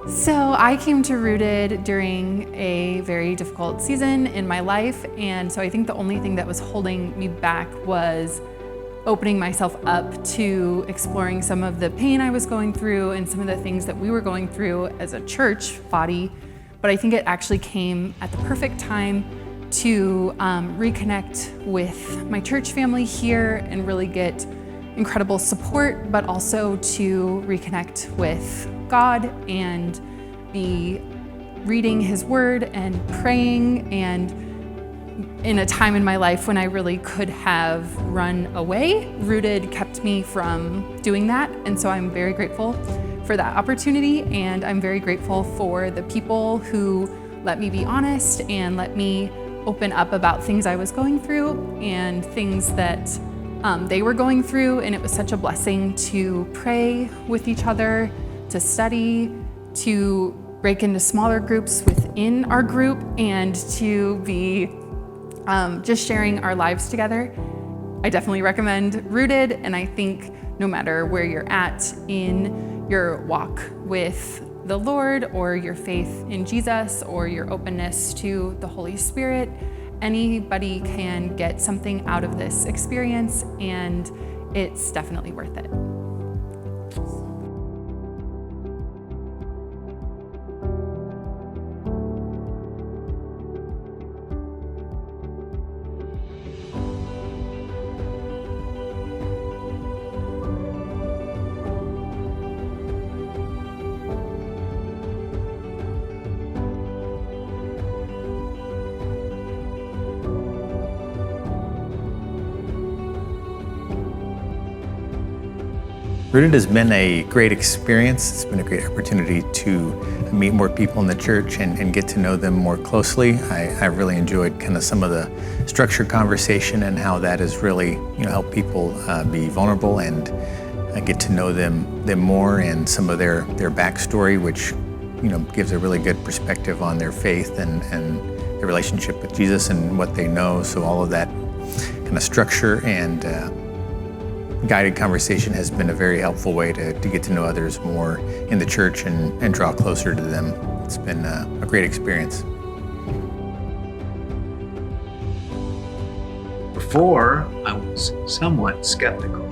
So I came to Rooted during a very difficult season in my life, and so I think the only thing that was holding me back was opening myself up to exploring some of the pain I was going through and some of the things that we were going through as a church body. But I think it actually came at the perfect time to reconnect with my church family here and really get incredible support, but also to reconnect with God and be reading His Word and praying, and in a time in my life when I really could have run away, Rooted kept me from doing that. And so I'm very grateful for that opportunity, and I'm very grateful for the people who let me be honest and let me open up about things I was going through and things that they were going through. And it was such a blessing to pray with each other, to study, to break into smaller groups within our group, and to be just sharing our lives together. I definitely recommend Rooted, and I think no matter where you're at in your walk with the Lord, or your faith in Jesus, or your openness to the Holy Spirit, anybody can get something out of this experience, and it's definitely worth it. Rooted has been a great experience. It's been a great opportunity to meet more people in the church and get to know them more closely. I really enjoyed kind of some of the structured conversation and how that has really helped people be vulnerable and get to know them more, and some of their backstory, which gives a really good perspective on their faith and their relationship with Jesus and what they know. So all of that kind of structure and guided conversation has been a very helpful way to get to know others more in the church and draw closer to them. It's been a great experience. Before, I was somewhat skeptical.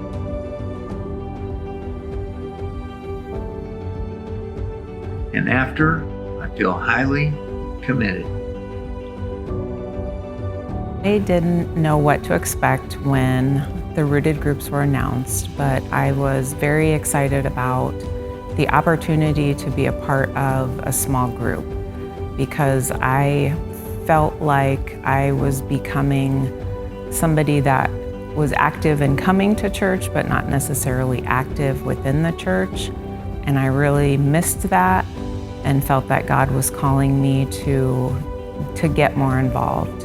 And after, I feel highly committed. I didn't know what to expect when the Rooted groups were announced, but I was very excited about the opportunity to be a part of a small group, because I felt like I was becoming somebody that was active in coming to church, but not necessarily active within the church. And I really missed that and felt that God was calling me to get more involved.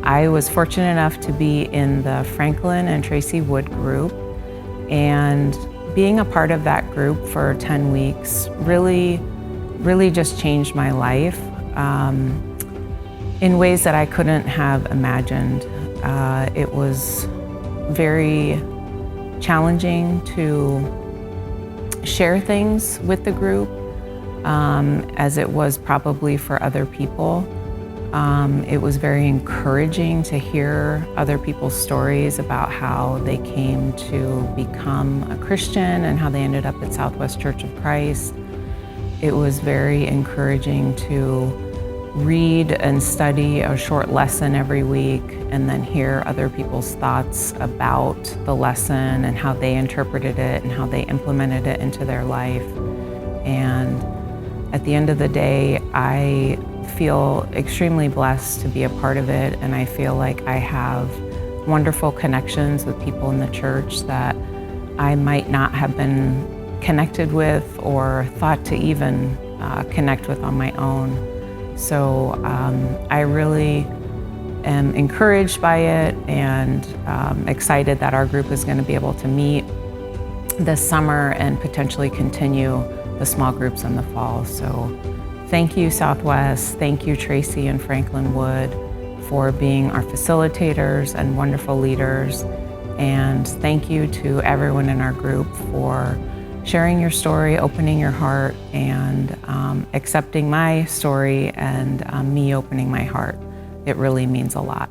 I was fortunate enough to be in the Franklin and Tracy Wood group, and being a part of that group for 10 weeks really just changed my life in ways that I couldn't have imagined. It was very challenging to share things with the group, as it was probably for other people. It was very encouraging to hear other people's stories about how they came to become a Christian and how they ended up at Southwest Church of Christ. It was very encouraging to read and study a short lesson every week and then hear other people's thoughts about the lesson and how they interpreted it and how they implemented it into their life. And at the end of the day, I feel extremely blessed to be a part of it, and I feel like I have wonderful connections with people in the church that I might not have been connected with or thought to even connect with on my own. So I really am encouraged by it, and excited that our group is going to be able to meet this summer and potentially continue the small groups in the fall. So thank you, Southwest. Thank you, Tracy and Franklin Wood, for being our facilitators and wonderful leaders. And thank you to everyone in our group for sharing your story, opening your heart, and accepting my story and me opening my heart. It really means a lot.